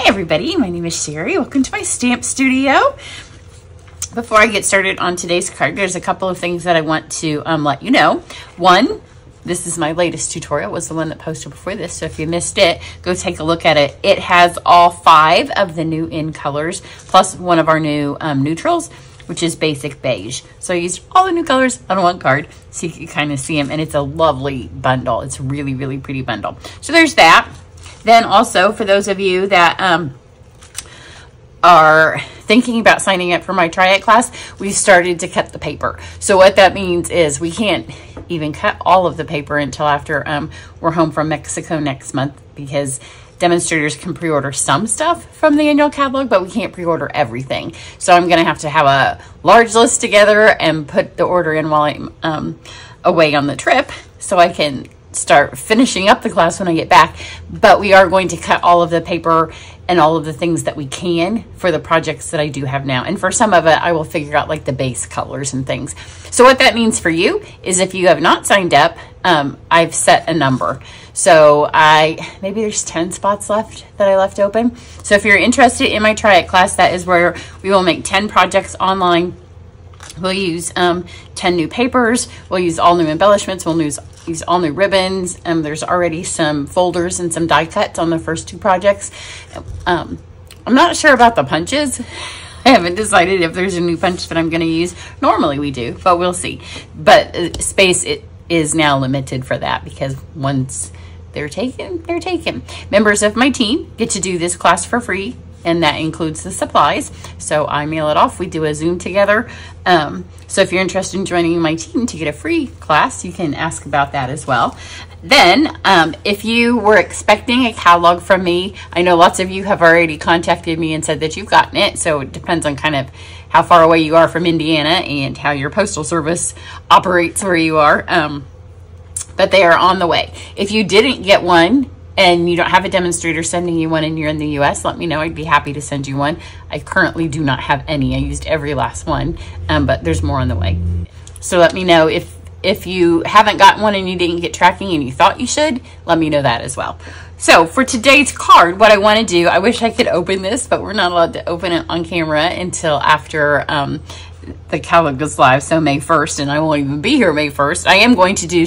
everybody, my name is Cheri. Welcome to my stamp studio. Before I get started on today's card, there's a couple of things that I want to let you know. One, this is my latest tutorial, was the one that posted before this, so if you missed it, go take a look at it. It has all 5 of the new in colors, plus one of our new neutrals, which is basic beige. So I used all the new colors on one card so you can kind of see them, and it's a lovely bundle. It's a really, really pretty bundle. So there's that. Then also, for those of you that are thinking about signing up for my Triad class, we started to cut the paper. So what that means is we can't even cut all of the paper until after we're home from Mexico next month, because demonstrators can pre-order some stuff from the annual catalog, but we can't pre-order everything. So I'm gonna have to have a large list together and put the order in while I'm away on the trip, so I can start finishing up the class when I get back. But we are going to cut all of the paper and all of the things that we can for the projects that I do have now. And for some of it, I will figure out like the base colors and things. So what that means for you is if you have not signed up, I've set a number. So maybe there's 10 spots left that I left open. So if you're interested in my Triad class, that is where we will make 10 projects online. We'll use 10 new papers. We'll use all new embellishments. We'll use all new ribbons. There's already some folders and some die cuts on the first 2 projects. I'm not sure about the punches. I haven't decided if there's a new punch that I'm going to use. Normally we do, but we'll see. But space is now limited for that, because once they're taken, they're taken. Members of my team get to do this class for free, and that includes the supplies. So I mail it off. We do a Zoom together. So if you're interested in joining my team to get a free class, you can ask about that as well. Then if you were expecting a catalog from me, I know lots of you have already contacted me and said that you've gotten it. So it depends on kind of how far away you are from Indiana and how your postal service operates where you are. But they are on the way. If you didn't get one, and you don't have a demonstrator sending you one and you're in the US, let me know. I'd be happy to send you one. I currently do not have any. I used every last one, but there's more on the way. So let me know if you haven't gotten one and you didn't get tracking and you thought you should, let me know that as well. So for today's card, what I want to do, I wish I could open this, but we're not allowed to open it on camera until after the catalog goes live, so May 1st, and I won't even be here May 1st. I am going to do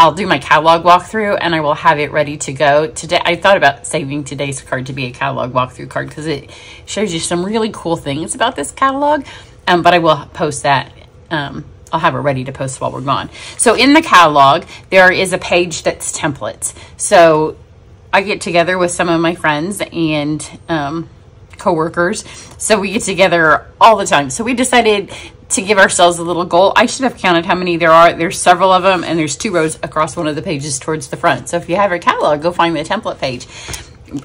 I'll do my catalog walkthrough, and I will have it ready to go. Today, I thought about saving today's card to be a catalog walkthrough card because it shows you some really cool things about this catalog, but I will post that. I'll have it ready to post while we're gone. So in the catalog, there is a page that's templates. So I get together with some of my friends and co-workers. So we get together all the time. So we decided to give ourselves a little goal. I should have counted how many there are. There's several of them, and there's 2 rows across one of the pages towards the front. So if you have your catalog, go find the template page.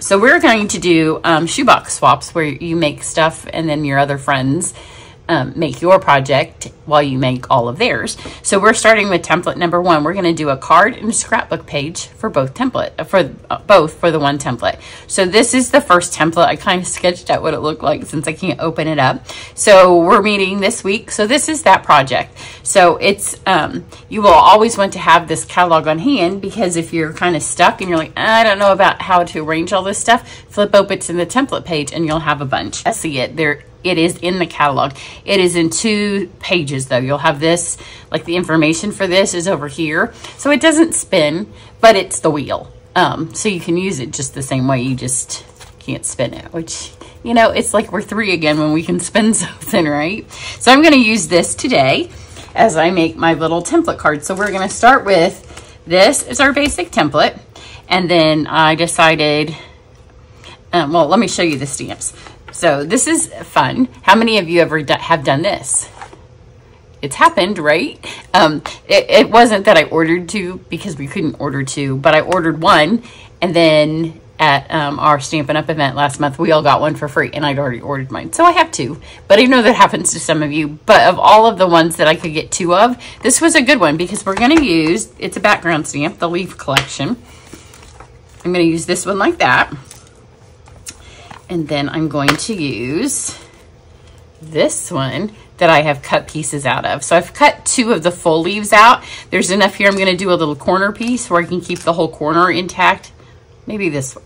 So we're going to do shoebox swaps, where you make stuff and then your other friends make your project while you make all of theirs. So we're starting with template number 1. We're going to do a card and a scrapbook page for both for the one template. So this is the first template. I kind of sketched out what it looked like since I can't open it up. So we're meeting this week. So this is that project. So it's you will always want to have this catalog on hand, because if you're kind of stuck and you're like, I don't know about how to arrange all this stuff, flip open to the template page and you'll have a bunch. I see it there. It is in the catalog. It is in 2 pages though. You'll have this, like the information for this is over here. So it doesn't spin, but it's the wheel. So you can use it just the same way. You just can't spin it, which, you know, it's like we're 3 again when we can spin something, right? So I'm gonna use this today as I make my little template card. So we're gonna start with this is our basic template. And then I decided, well, let me show you the stamps. So this is fun. How many of you ever have done this? It's happened, right? It wasn't that I ordered 2, because we couldn't order 2, but I ordered 1, and then at our Stampin' Up event last month, we all got 1 for free, and I'd already ordered mine. So I have 2, but I know that happens to some of you. But of all of the ones that I could get 2 of, this was a good one, because we're gonna use, it's a background stamp, the Leaf Collection. I'm gonna use this one like that. And then I'm going to use this one that I have cut pieces out of. So I've cut 2 of the full leaves out. There's enough here. I'm going to do a little corner piece where I can keep the whole corner intact. Maybe this one.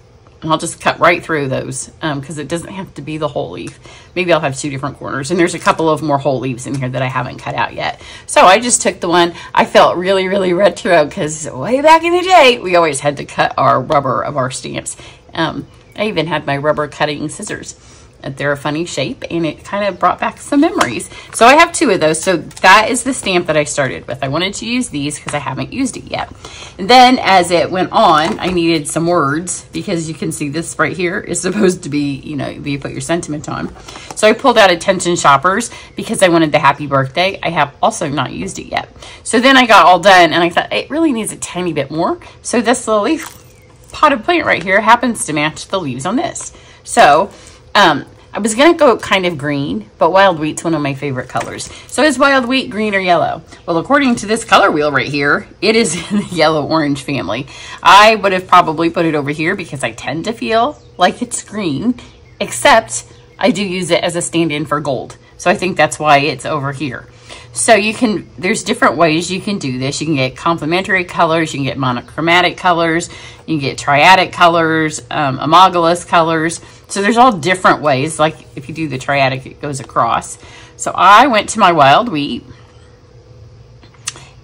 And I'll just cut right through those because it doesn't have to be the whole leaf. Maybe I'll have 2 different corners. And there's a couple of more whole leaves in here that I haven't cut out yet. So I just took the one. I felt really, really retro because way back in the day, we always had to cut our rubber of our stamps. I even had my rubber cutting scissors. They're a funny shape, and it kind of brought back some memories. So I have 2 of those. So that is the stamp that I started with. I wanted to use these because I haven't used it yet. And then as it went on, I needed some words because you can see this right here is supposed to be, you know, you put your sentiment on. So I pulled out Attention Shoppers because I wanted the happy birthday. I have also not used it yet. So then I got all done, and I thought it really needs a tiny bit more. So this little leaf potted plant right here happens to match the leaves on this. So I was going to go kind of green, but wild wheat's one of my favorite colors. So is wild wheat green or yellow? Well, according to this color wheel right here, it is in the yellow-orange family. I would have probably put it over here because I tend to feel like it's green, except I do use it as a stand-in for gold. So I think that's why it's over here. So you can, there's different ways you can do this. You can get complementary colors, you can get monochromatic colors, you can get triadic colors, homologous colors. So there's all different ways. Like if you do the triadic, it goes across. So I went to my wild wheat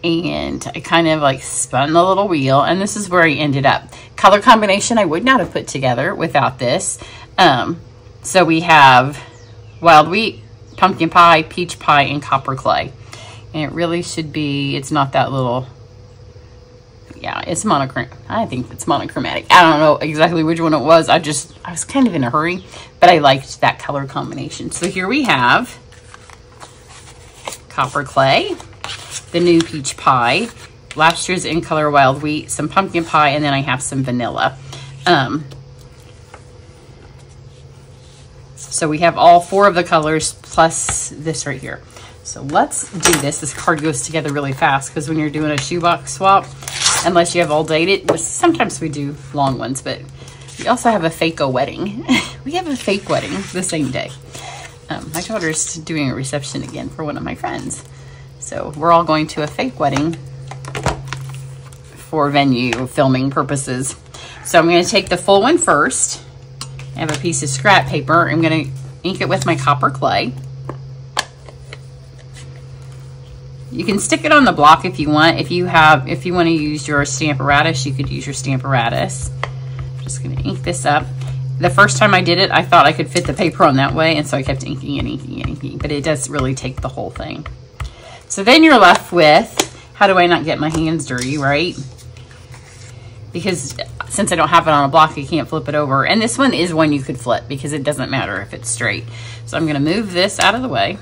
and I kind of like spun the little wheel, and this is where I ended up. Color combination I would not have put together without this. So we have wild wheat, pumpkin pie, peach pie, and copper clay. And it really should be, it's not that little, yeah, it's monochromatic. I think it's monochromatic. I don't know exactly which one it was. I was kind of in a hurry, but I liked that color combination. So here we have copper clay, the new peach pie, last year's in color wild wheat, some pumpkin pie, and then I have some vanilla. So we have all 4 of the colors plus this right here. So let's do this. This card goes together really fast because when you're doing a shoebox swap, unless you have all dated, which sometimes we do long ones, but we also have a fake-o wedding. We have a fake wedding the same day. My daughter's doing a reception again for one of my friends. So we're all going to a fake wedding for venue filming purposes. So I'm going to take the full one first. I have a piece of scrap paper. I'm going to ink it with my copper clay. You can stick it on the block if you want. If you want to use your Stamparatus, you could use your Stamparatus. I'm just going to ink this up. The first time I did it, I thought I could fit the paper on that way, and so I kept inking and inking and inking, but it does really take the whole thing. So then you're left with, how do I not get my hands dirty, right? Because since I don't have it on a block, I can't flip it over. And this one is one you could flip because it doesn't matter if it's straight. So I'm going to move this out of the way.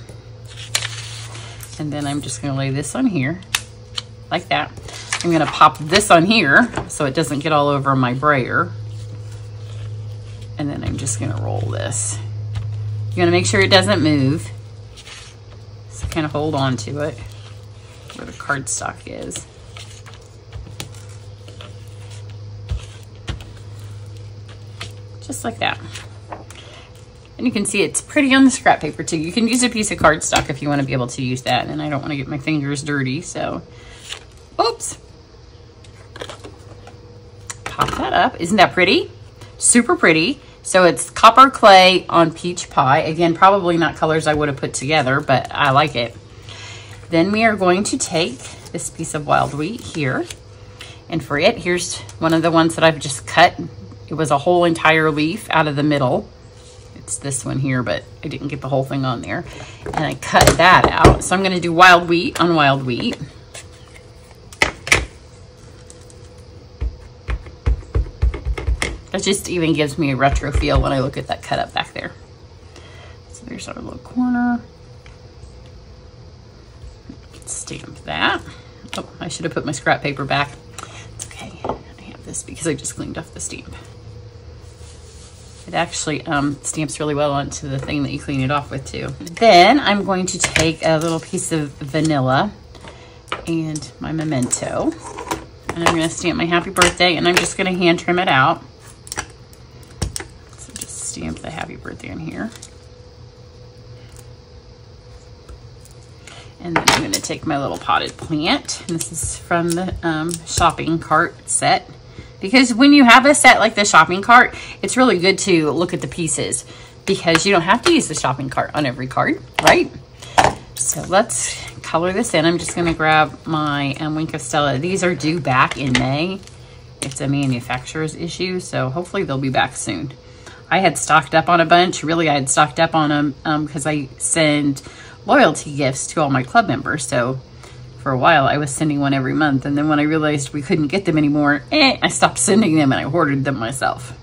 And then I'm just going to lay this on here like that. I'm going to pop this on here so it doesn't get all over my brayer. And then I'm just going to roll this. You're going to make sure it doesn't move. So kind of hold on to it where the cardstock is. Just like that. And you can see it's pretty on the scrap paper too. You can use a piece of cardstock if you want to be able to use that. And I don't want to get my fingers dirty, so oops. Pop that up. Isn't that pretty? Super pretty. So it's copper clay on peach pie. Again, probably not colors I would have put together, but I like it. Then we are going to take this piece of wild wheat here. And for it, here's one of the ones that I've just cut. It was a whole entire leaf out of the middle. It's this one here, but I didn't get the whole thing on there. And I cut that out. So I'm going to do wild wheat on wild wheat. It just even gives me a retro feel when I look at that cut up back there. So there's our little corner. Stamp that. Oh, I should have put my scrap paper back. It's okay. I have this because I just cleaned off the stamp. It actually stamps really well onto the thing that you clean it off with too. Then I'm going to take a little piece of vanilla and my memento. And I'm going to stamp my happy birthday, and I'm just going to hand trim it out. So just stamp the happy birthday in here. And then I'm going to take my little potted plant. And this is from the shopping cart set. Because when you have a set like the shopping cart, it's really good to look at the pieces because you don't have to use the shopping cart on every card, right? So let's color this in. I'm just going to grab my Wink of Stella. These are due back in May. It's a manufacturer's issue, so hopefully they'll be back soon. I had stocked up on a bunch. Really, I had stocked up on them because I send loyalty gifts to all my club members. So for a while, I was sending one every month. And then when I realized we couldn't get them anymore, I stopped sending them and I hoarded them myself.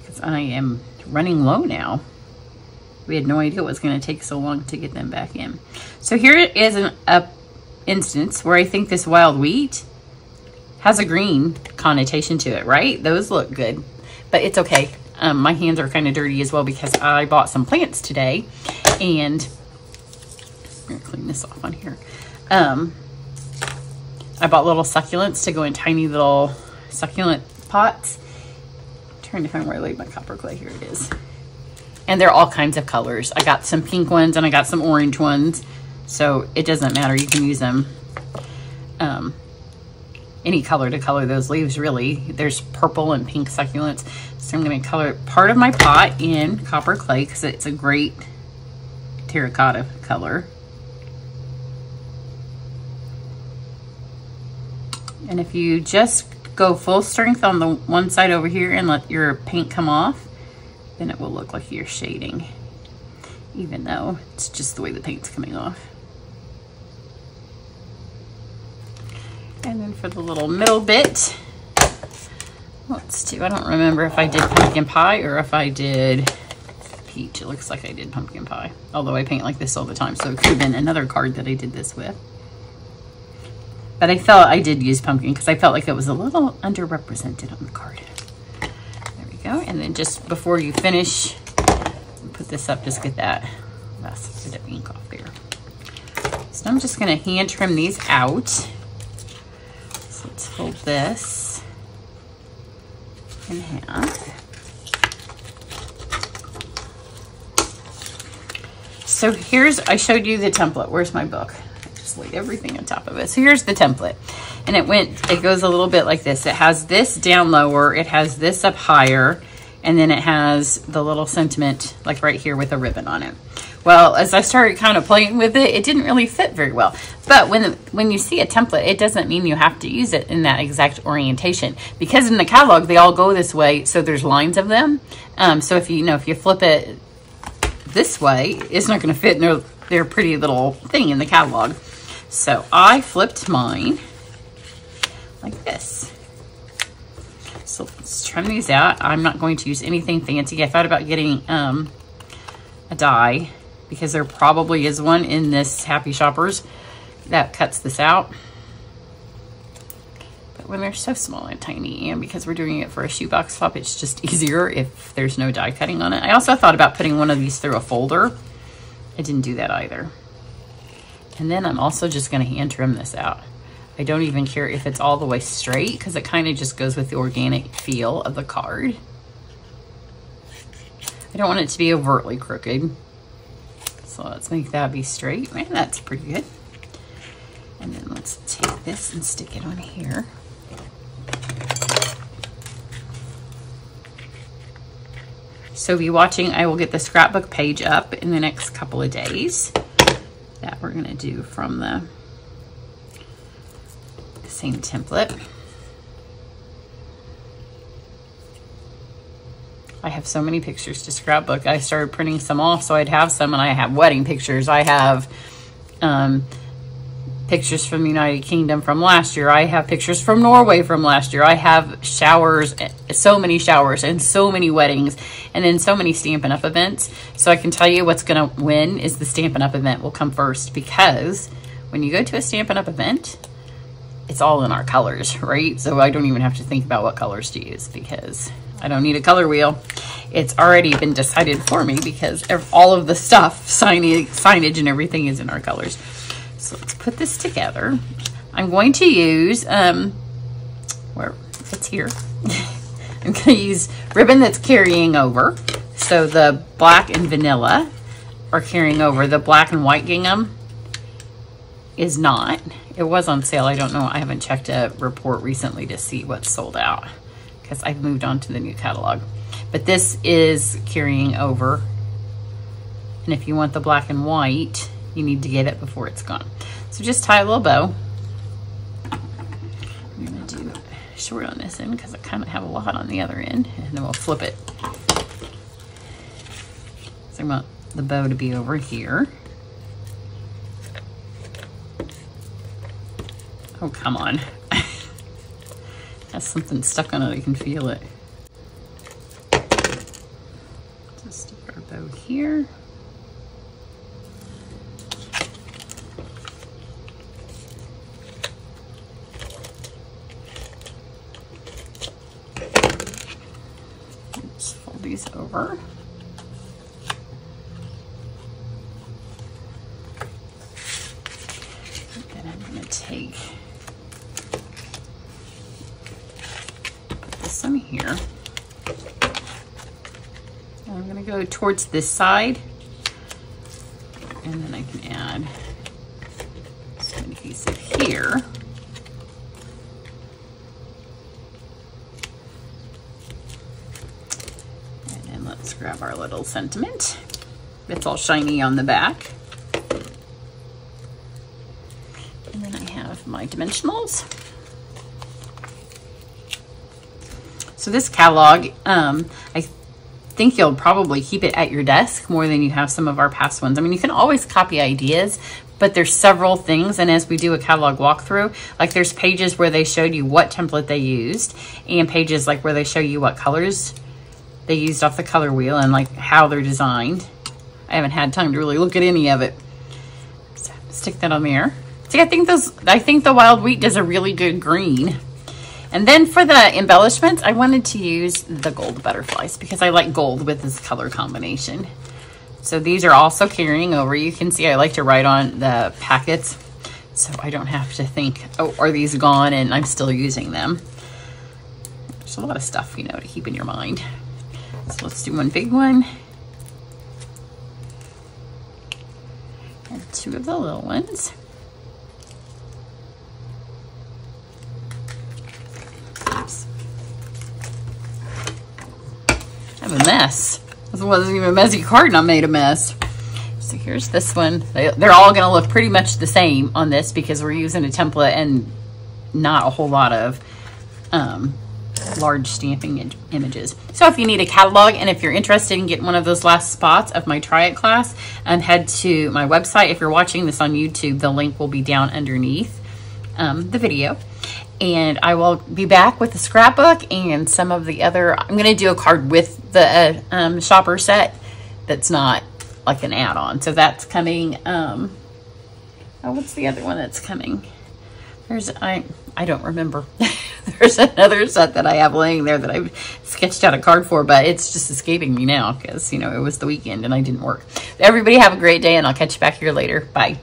Because I am running low now. We had no idea it was going to take so long to get them back in. So here is an instance where I think this wild wheat has a green connotation to it, right? Those look good, but it's okay. My hands are kind of dirty as well because I bought some plants today, and I'm gonna clean this off on here. I bought little succulents to go in tiny little succulent pots. I'm trying to find where I laid my copper clay. Here it is. And they're all kinds of colors. I got some pink ones and I got some orange ones. So it doesn't matter. You can use them any color to color those leaves, really. There's purple and pink succulents. So I'm going to color part of my pot in copper clay because it's a great terracotta color. And if you just go full strength on the one side over here and let your paint come off, then it will look like you're shading, even though it's just the way the paint's coming off. And then for the little middle bit, let's do, I don't remember if I did pumpkin pie or if I did peach. It looks like I did pumpkin pie, although I paint like this all the time, so it could have been another card that I did this with. But I felt I did use pumpkin because I felt like it was a little underrepresented on the card. Go. And then just before you finish, put this up, just get that last bit of ink off there. So I'm just going to hand trim these out. So let's fold this in half. So here's, I showed you the template. Where's my book? I just laid everything on top of it. So here's the template. And it goes a little bit like this. It has this down lower, it has this up higher, and then it has the little sentiment like right here with a ribbon on it. Well, as I started kind of playing with it, it didn't really fit very well. But when you see a template, it doesn't mean you have to use it in that exact orientation. Because in the catalog, they all go this way, so there's lines of them. So if you flip it this way, it's not going to fit in their pretty little thing in the catalog. So I flipped mine like this. So let's trim these out. I'm not going to use anything fancy. I thought about getting a die because there probably is one in this Happy Shoppers that cuts this out. But when they're so small and tiny, and because we're doing it for a shoebox flop, it's just easier if there's no die cutting on it. I also thought about putting one of these through a folder. I didn't do that either. And then I'm also just going to hand trim this out. I don't even care if it's all the way straight because it kind of just goes with the organic feel of the card. I don't want it to be overtly crooked. So let's make that be straight. Man, that's pretty good. And then let's take this and stick it on here. So be watching. I will get the scrapbook page up in the next couple of days that we're going to do from the same template. I have so many pictures to scrapbook. I started printing some off so I'd have some, and I have wedding pictures. I have pictures from the United Kingdom from last year. I have pictures from Norway from last year. I have showers, so many showers and so many weddings, and then so many Stampin' Up! Events. So I can tell you what's going to win is the Stampin' Up! Event will come first, because when you go to a Stampin' Up! Event, it's all in our colors, right? So I don't even have to think about what colors to use because I don't need a color wheel. It's already been decided for me because all of the stuff, signage and everything is in our colors. So let's put this together. I'm going to use, where it's here. I'm going to use ribbon that's carrying over. So the black and vanilla are carrying over. The black and white gingham is not. it was on sale. I don't know. I haven't checked a report recently to see what's sold out because I've moved on to the new catalog. But this is carrying over. And if you want the black and white, you need to get it before it's gone. So just tie a little bow. I'm gonna do short on this end because I kind of have a lot on the other end, and then we'll flip it. So I want the bow to be over here. Oh, come on. Has something stuck on it, I can feel it. Just stick our bow here. Just fold these over. And then I'm going to take this one here. And I'm going to go towards this side, and then I can add some adhesive here. And then let's grab our little sentiment. It's all shiny on the back. And then I have my dimensionals. So this catalog, I think you'll probably keep it at your desk more than you have some of our past ones. I mean, you can always copy ideas, but there's several things. And as we do a catalog walkthrough, like there's pages where they showed you what template they used, and pages like where they show you what colors they used off the color wheel and like how they're designed. I haven't had time to really look at any of it. So stick that on there. See, I think the wild wheat does a really good green. And then for the embellishments, I wanted to use the gold butterflies because I like gold with this color combination. So these are also carrying over. You can see I like to write on the packets so I don't have to think, oh, are these gone and I'm still using them. There's a lot of stuff, you know, to keep in your mind. So let's do one big one. And two of the little ones. Oops. I have a mess. This wasn't even a messy card and I made a mess. So here's this one. They're all gonna look pretty much the same on this because we're using a template and not a whole lot of large stamping images. So if you need a catalog and if you're interested in getting one of those last spots of my Try It class, head to my website. If you're watching this on YouTube, the link will be down underneath the video. And I will be back with the scrapbook and some of the other, I'm going to do a card with the shopper set that's not like an add-on. So that's coming, oh, what's the other one that's coming? There's, I don't remember. There's another set that I have laying there that I've sketched out a card for, but it's just escaping me now because, you know, it was the weekend and I didn't work. Everybody have a great day and I'll catch you back here later. Bye.